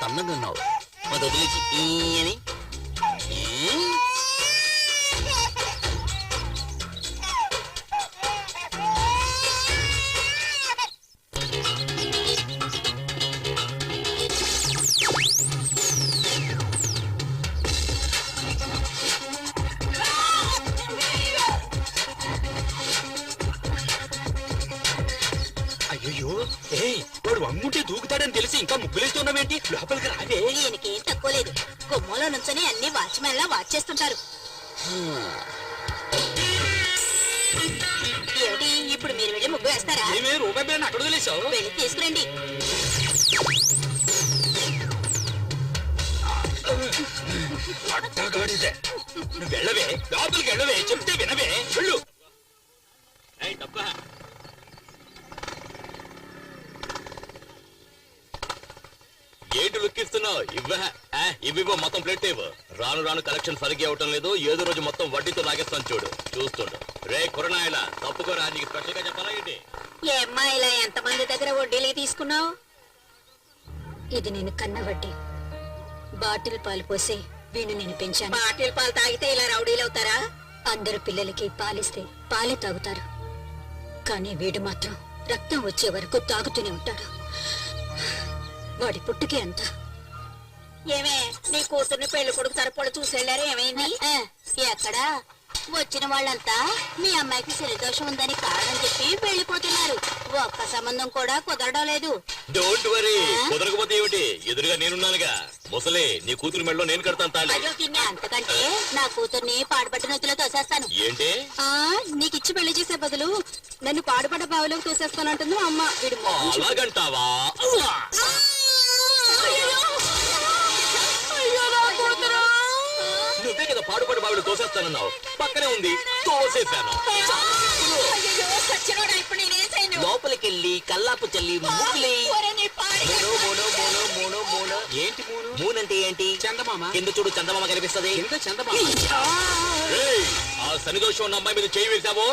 అందంగా ఉన్నావు. అది వదిలేసి అని అయ్యో వాడు అమ్ముంటే దూకుతాడని తెలిసి ఇంకా ముగ్గులేస్తున్నావేంటి? లోపలికి రావే. ఈయనకేం తక్కువ లేదు. గుమ్మలో నుంచొని అన్ని వాచ్మెన్ లా వాచ్ చేస్తుంటారు. ఏమిటి ఇప్పుడు మీరు వెళ్ళి ముగ్గు వేస్తారా? ఏమే రూపాయి బిళ్ళని అక్కడ వదిలేసావు? వెళ్ళి తీసుకురండి. అట్టగాడిదే. నువ్వు వెళ్ళవే, లోపలికి వెళ్ళవే, చెప్తే వినవే. వెళ్ళు. ఏంటి లుక్కిస్తున్నావు? ఇవ్వ మొత్తం ప్లేట్ ఇవ్వు. రాను రాను కలెక్షన్ సరిగ్గా అవటం లేదు. ఏదో రోజు మొత్తం వడ్డీతో లాగేస్తాను చూడు. చూస్తుండు. రే కురనాయలా తప్పుకోరా, నీకు స్పెషల్ గా చెప్పాలా ఏంటి? ఏమ్మా ఇలా ఎంతమంది దగ్గర వడ్డీలకి తీసుకున్నావు? ఇది నేను కన్న వడ్డీ. బాటిల్ పాలు పోసి వీణు నేను పెంచాను. బాటిల్ పాలు తాగితే ఇలా రౌడీలు అవుతారా? అందరు పిల్లలకి పాలిస్తే పాలే తాగుతారు, కానీ వీడు మాత్రం రక్తం వచ్చే వరకు తాగుతూనే ఉంటాడు. వాడి పుట్టుకే అంత. ఏమే నీ కూతుర్ని పెళ్లి కొడుకు తరపుడు చూసెళ్ళారు, ఏమైంది? ఎక్కడా వచ్చిన వాళ్ళంతా మీ అమ్మాయికి శనిదోషం ఉందని కారణం చెప్పి వెళ్ళిపోతున్నారు. ఒక్క సంబంధం కూడా కుదరడం లేదు. డోంట్ వరీ, కుదరకపోతే ఏమిటి, ఎదురుగా నేనున్నానుగా. ముసలే, నీ కూతురు మెడలో నేను కడతాను తాళి. అంతకంటే నా కూతుర్ని పాడుపట్టిన నొత్తులో తోసేస్తాను. ఏంటి? నీకిచ్చి పెళ్లి చేసే బదులు నన్ను పాడుపడ్డ బావిలోకి తోసేస్తానంటుంది మా అమ్మ. అలాగంటావా? నువ్వే కదా పాడుపడి బావిడ తోసేస్తానన్నావు. పక్కనే ఉంది, తోసేశాను. లోపలికెళ్ళి కల్లాపు చల్లి ముగ్గులే. ఏంటి మూనంటే ఏంటి? చందమామ. కింద చూడు, చందమామ కనిపిస్తుంది. ఆ శనిదోషం ఉన్న అమ్మాయి మీద చేయి వేశావో.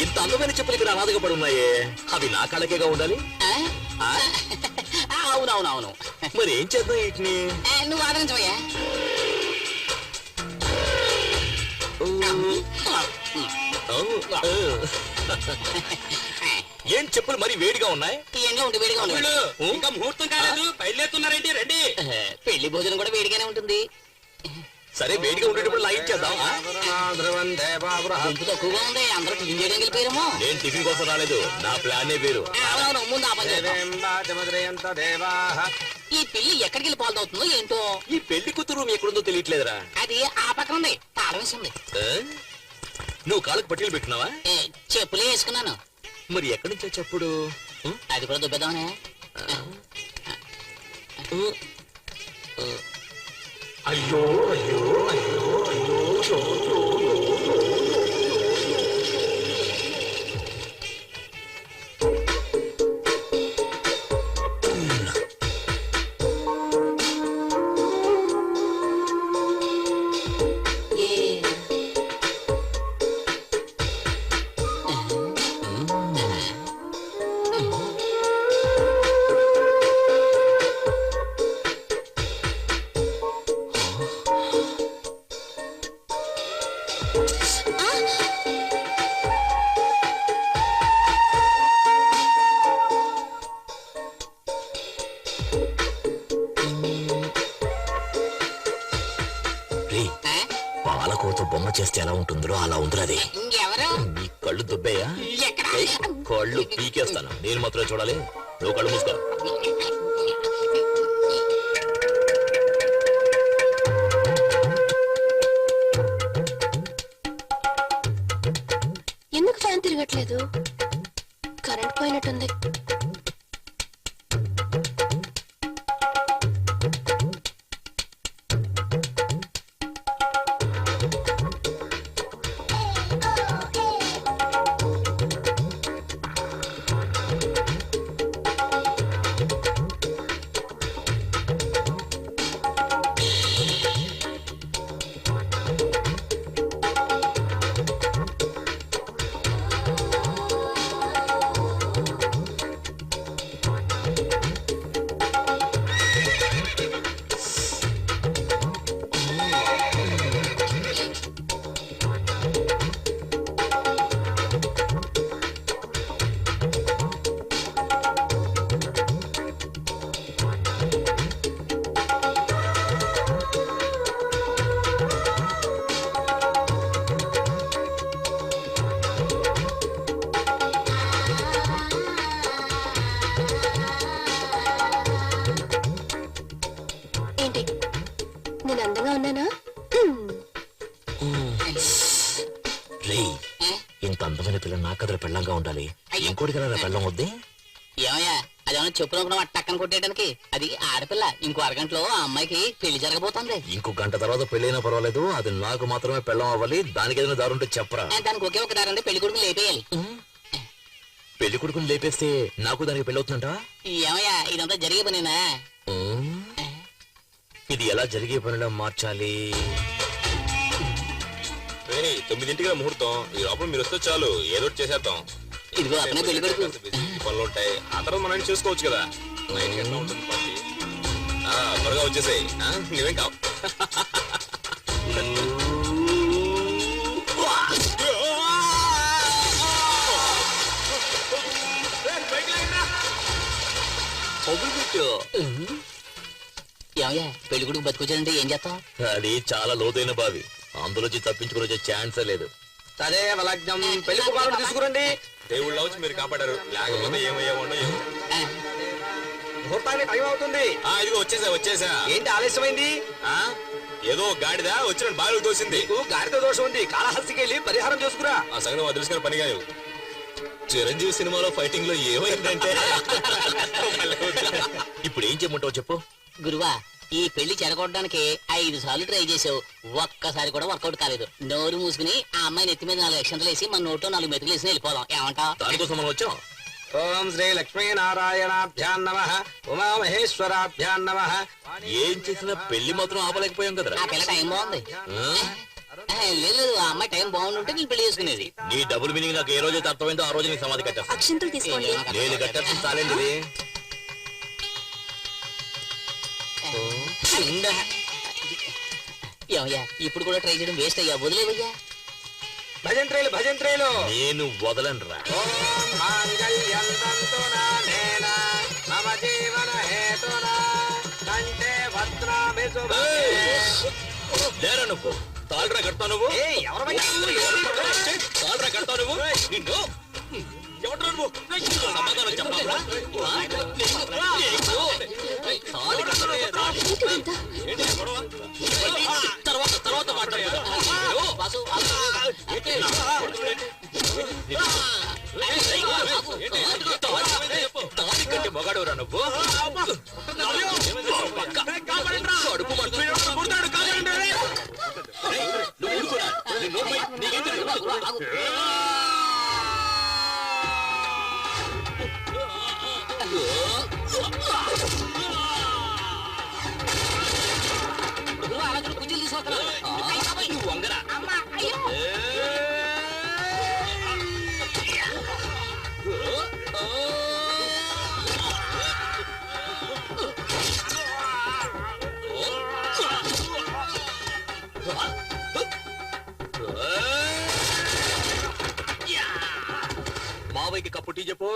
ఇంత అందమైన చెప్పులు ఇక్కడ అనాథగా పడి ఉన్నాయే, అవి నా కళకేగా ఉండాలి. అవునవునవును. మరి ఏం చేద్దాం వీటిని? నువ్వు ఆదరించవయ్యా. ఏం చెప్పులు మరి వేడిగా ఉన్నాయి? ఎంగా ఉండి వేడిగా ఉన్నాయి. ఇంకా ముహూర్తం కాలేదు, బయలుదేరుతున్నారేంటి? రండి. పెళ్లి భోజనం కూడా వేడిగానే ఉంటుంది. సరే, వేడిగా ఉండేటప్పుడు లైట్ చేద్దాం. గుంపు తక్కువగా ఉంది, అందరూ టిఫిన్ చేయడానికి వెళ్ళిపోయారేమో. నేను టిఫిన్ కోసం రాలేదు, నా ప్లానే వేరు. ముందు ఆ పని ఈ పెళ్లి ఎక్కడికి వెళ్ళి పాల్తవుతుందో ఏంటో. ఈ పెళ్లి కూతురు ఎక్కడుందో తెలియట్లేదురా. అది ఆ పక్కన ఉంది, తాళం వేసింది. నువ్వు కాళ్ళకు పట్టీలు పెట్టినావా? చెప్పులే వేసుకున్నాను. మరి ఎక్కడి నుంచో చెప్పుడు? అది కూడా దుబ్బేద్దామనే. అయ్యో అయ్యో అయ్యో అయ్యో. పాలకోత బొమ్మ చేస్తే ఎలా ఉంటుందో అలా ఉందిరా. అది నీ కళ్ళు దుబ్బయ్యా? కళ్ళు పీకేస్తాను. నేను మాత్రం చూడాలి, నువ్వు కళ్ళు మూసుకో. ఎందుకు ఫ్యాన్ తిరగట్లేదు? కరెంట్ పోయినట్టుంది. ఇంత అందమైన పిల్ల నా కథల పెళ్ళంగా ఉండాలి. ఇంకోటి కదా పెళ్ళం వద్దే. ఏమయ్యా అదేమన్నా చెప్పులు టక్కన కొట్టేయడానికి? అది ఆడపిల్ల. ఇంకో అరగంటలో ఆ అమ్మాయికి పెళ్లి జరగబోతుంది. ఇంకో గంట తర్వాత పెళ్ళైనా పర్వాలేదు, అది నాకు మాత్రమే పెళ్ళం అవ్వాలి. దానికి ఏదైనా దారుంటే చెప్పరా. దానికి ఒకే ఒక దారంటే పెళ్లి కొడుకుని లేపేయాలి. పెళ్లి కొడుకుని లేపేస్తే నాకు దానికి పెళ్ళి అవుతుందంట. ఏమయ్యా ఇదంతా జరిగే పనేనా? ఇది ఎలా జరిగే పనిలా మార్చాలి? 9ంటికి ముహూర్తం. ఈ లోపల మీరు వస్తే చాలు, ఏదో ఒకటి చేసేద్దాం. ఇదిగో అతనే పెళ్లి కొడుకు. పనులు ఉంటాయి, ఆ తర్వాత మనం చేసుకోవచ్చు కదా. 9 గంటల ఉంటుంది పార్టీ. త్వరగా వచ్చేసాయి. నువ్వేం కావు. ఏమయ్యా పెళ్లి కొడుకు బతికొచ్చాడంటే ఏం చేస్తాం? అది చాలా లోతైన బావి, అందులోంచి తప్పించుకుని వచ్చే ఛాన్సే లేదు. సరే లగ్నం పెళ్లి కుమారుడు తీసుకురండి. దేవుళ్ళ వచ్చి మీరు కాపాడారు, లేకపోతే ఏమయ్యామో ఏమో. ముహూర్తానికి టైం అవుతుంది. ఇదిగో వచ్చేసా. ఏంటి ఆలస్యమైంది? ఏదో గాడిదా వచ్చిన బావిలో తోసింది. నీకు గాడితో దోషం ఉంది, కాళహస్తికి వెళ్ళి పరిహారం చేసుకురా. ఆ సంగతి మా తెలుసుకున్న పని కాదు. చిరంజీవి సినిమాలో ఫైటింగ్ లో ఏమైందంటే ఇప్పుడు ఏం చేయమంటావు చెప్పు. గురువా ఈ పెళ్లి చెడగొట్టడానికి 5 సార్లు ట్రై చేసావు, ఒక్కసారి కూడా వర్కౌట్ కాలేదు. నోరు మూసుకుని ఆ అమ్మాయిని ఎత్తి మీద 4 అక్షంతలు వేసి మన నోట్లో 4 మెతుకులు వేసి వెళ్ళిపోదాం. ఏమంటావ్? దానికోసం మనం వచ్చాం. ఓం శ్రీ లక్ష్మీ నారాయణాభ్యాం నమః, ఉమామహేశ్వరాభ్యాం నమః. ఏం చేసినా పెళ్లి మాత్రం ఆపలేకపోయాం కదరా. ఆ పిల్ల టైం బాగుంది. లేదు ఆ అమ్మాయి టైం బాగుంటుంటే నేను పెళ్లి చేసుకునేది. నీ డబుల్ మీనింగ్ నాకు ఏ రోజైతే అర్థమైందో ఆ రోజు నీ సమాధి కట్టేస్తా. అక్షింతలు తీసుకోండి. నేను కట్టేస్తాను చాలేండి. ఏమయ్యా ఇప్పుడు కూడా ట్రై చేయడం వేస్ట్ అయ్యా, వదిలేవయ్యా. భజంత్రేలు నేను వదలనురా. ఓం మాంగళ్యం తంతునానేన మమ జీవన హేతునా కంఠే భద్రామి శుభగే. లేరా నువ్వు తాళ్ళరా కడతావు నువ్వు. తాళ్ళరా కడతావు నువ్వు. నిన్ను ఎవడ్రా నువ్వు? సమాధానం చెప్పరా. తాళి కట్టలే. ఏంటి గొడవ? తర్వాత మాట్లాడతాను. వాసు, తాళి కట్టి మొగాడవరా నువ్వు. కడుపు కుర్చీలు తీసుకొస్తున్నా. నువ్వు వంగరా. మావయ్యకి కప్పు టీ చెప్పు.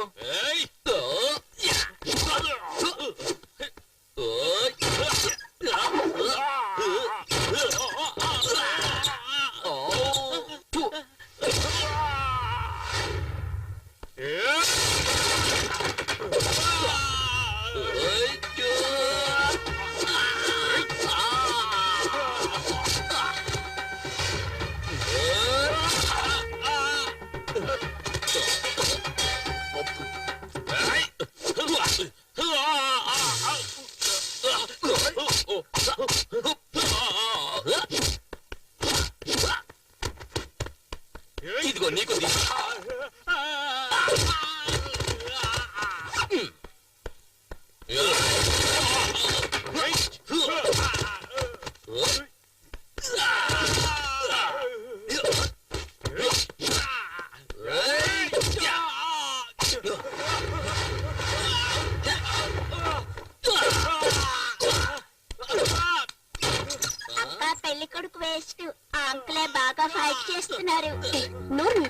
ఇదిగో నీకు పెళ్లి కొడుకు వేస్ట్. ఆ అంకులే బాగా ఫైట్ చేస్తున్నారు. నువ్వు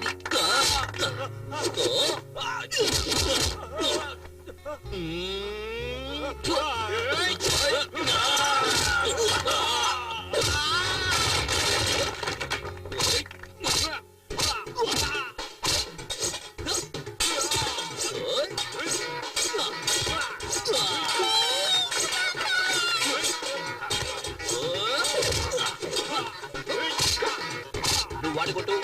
వాడి కొట్టు.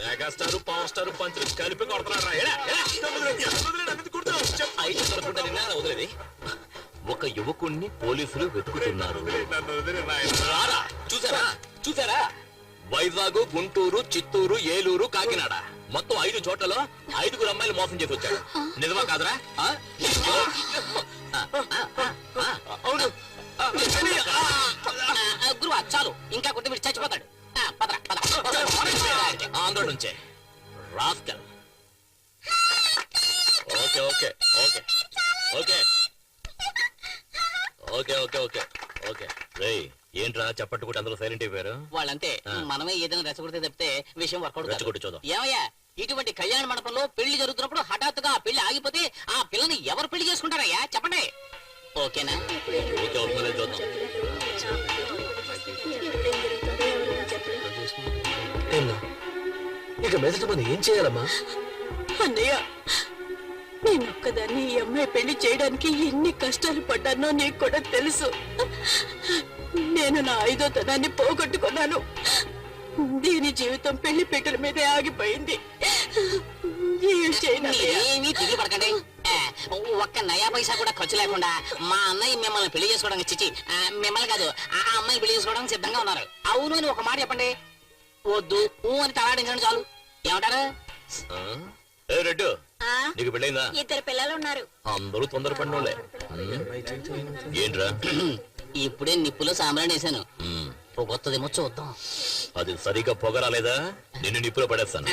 మెగాస్టార్ పవర్ స్టార్ పంచులు కలిపి కొడుతున్నారా అయితే దొరకకుండా నిన్న వదిలేది. ఒక యువకుణ్ణి పోలీసులు వెతుకుతున్నారు. రారా, చూసారా చూసారా? వైజాగ్, గుంటూరు, చిత్తూరు, ఏలూరు, కాకినాడ మొత్తం 5 చోట్లలో 5 అమ్మాయిలు మోసం చేసి వచ్చాడు. నిజమా కాదురా? అవును. గురువా చాలు, ఇంకా కొట్టి మీరు చచ్చిపోతాడు. పదరా పద. ఆంధ్ర నుంచే rascal. Okay okay okay okay okay okay okay okay. రేయ్, ఏంట్రా చప్పట్టుకుంటే అందరూ సైలెంట్ అయిపోయారు? వాళ్ళంతే, మనమే ఏదైనా రెచ్చగొడితే తప్పితే విషయం వర్కౌట్ రెచ్చగొట్టి చూద్దాం. ఏమయ్యా, ఇటువంటి కళ్యాణ మండపంలో పెళ్లి జరుగుతున్నప్పుడు హఠాత్తుగా ఆ పెళ్లి ఆగిపోతే ఆ పిల్లని ఎవరు పెళ్లి చేసుకుంటారయ్యా చెప్పండి. ఓకేనా? ఓకే అవుతుందో చూద్దాం. ఇక మీదట మనం ఏం చేయాలమ్మా? అన్నయ్య, నేనొక్కదాన్ని ఈ అమ్మాయి పెళ్లి చేయడానికి ఎన్ని కష్టాలు పడ్డానో నీకు కూడా తెలుసు. నేను నా 5వ తనాన్ని పోగొట్టుకున్నాను. దీని జీవితం పెళ్లి పీటల మీదే ఆగిపోయింది. ఏం చేయను అన్నయ్య. ఏమీ తిరిగి పడకండి. ఒక్క నయా పైసా కూడా ఖర్చు లేకుండా మా అన్నయ్య మిమ్మల్ని పెళ్లి చేసుకోవడానికి చిచ్చి మిమ్మల్ని కాదు ఆ అమ్మాయిని పెళ్లి చేసుకోవడానికి సిద్ధంగా ఉన్నారు. అవును అని ఒక మాట చెప్పండి. వద్దు ఊ అని తలాడించండి చాలు. ఏమంటారు? ఏ రెడ్డు, నీకు పెళ్ళైందా? 2 పిల్లలు ఉన్నారు. అందరూ తొందరపడినోళ్ళే. ఏంట్రా? ఇప్పుడే నిప్పులో సాంబ్రాణి వేసాను. పొగొత్తదేమో చూద్దాం. అది సరిగా పొగరాలేదా నిన్ను నిప్పులో పడేస్తాను.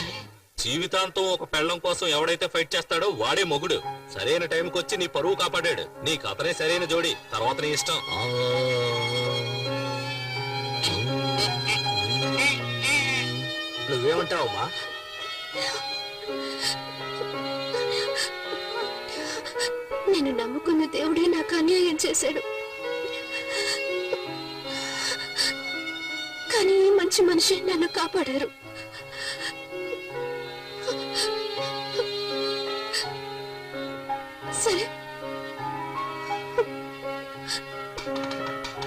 జీవితాంతం ఒక పెళ్ళం కోసం ఎవడైతే ఫైట్ చేస్తాడో వాడే మొగుడు. సరైన టైంకి వచ్చి నీ పరువు కాపాడాడు. నీకు అతనే సరైన జోడి, తర్వాత నీ ఇష్టం. నువ్వేమంటావమ్మా? నేను నమ్ముకున్న దేవుడే నాకు అన్యాయం చేశాడు. కానీ ఈ మంచి మనిషి నన్ను కాపాడారు. సరే,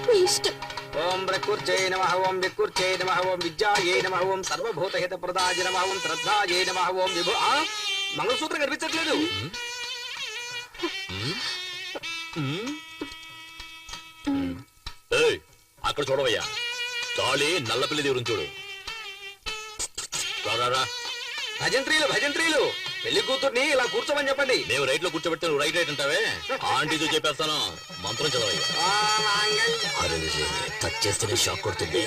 మీ ఇష్టం. ఓం ప్రకృత్యై నమః, ఓం వికృత్యై నమః, ఓం విద్యాయై నమః, ఓం సర్వభూతహిత ప్రదాయ నమః, ఓం శ్రద్ధాయై నమః, ఓం విభు. మంగళసూత్రం కనిపించట్లేదు. ఏయ్, అక్కడ చూడవయ్యా. తాళి నల్లపిల్లి దేవుని చూడు. రా. భజంత్రీలు భజంత్రీలు, పెళ్లి కూతుర్ని ఇలా కూర్చోమని చెప్పండి. మేము రైట్ లో కూర్చోబెడితే నువ్వు రైట్ రైట్ అంటావే. ఆంటీతో చెప్పేస్తాను. మంత్రం చదవయ్యా. అరే టచ్ చేస్తేనే షాక్ కొడుతుంది.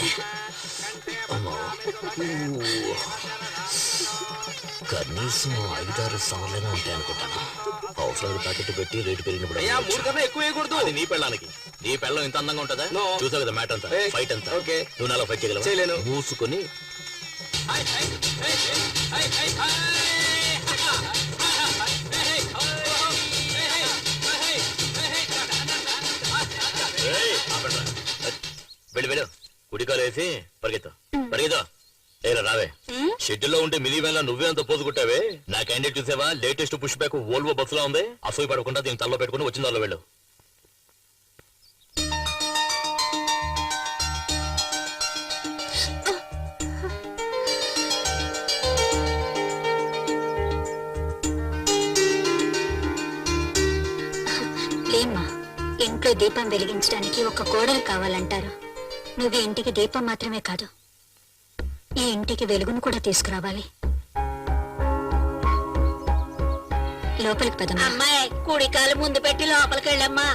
కనీసం 5-6 సార్లైనా ఉంటాయి అనుకుంటాను. అవసరాలు ప్యాకెట్ పెట్టి రేటు పెరిగినప్పుడు అయ్యా, 3 కన్నా ఎక్కువ వేయకూడదు. అది నీ పెళ్ళానికి. నీ పెళ్ళం ఇంత అందంగా ఉంటుందా? No. చూసావు కదా మ్యాట్ అంతా, ఫైట్ అంతా. ఓకే. నువ్వు నాలో ఫైట్ చేయగలవా? చేయలేను. మూసుకొని వెళ్ళు. కుడికాలు వేసి పరిగెత్తా. ఏరా రావే. షెడ్యూల్లో ఉంటే మినీ వ్యాన్ నువ్వే అంత పోజు కొట్టావే. నా క్యాండిడేట్ చూసావా? లేటెస్ట్ పుష్ బ్యాక్ వోల్వో బస్సులో ఉంది. అసూయ పడకుండా దీన్ని తల్లో పెట్టుకుని వచ్చిన దానిలో వెళ్ళు. లేమ్మా, ఇంట్లో దీపం వెలిగించడానికి ఒక కోడలు కావాలంటారు. నువ్వు ఈ ఇంటికి దీపం మాత్రమే కాదు, ఈ ఇంటికి వెలుగును కూడా తీసుకురావాలి. లోపలికి పదమ్మా. అమ్మాయి, కుడికాలు ముందు పెట్టి లోపలికి వెళ్ళమ్మా.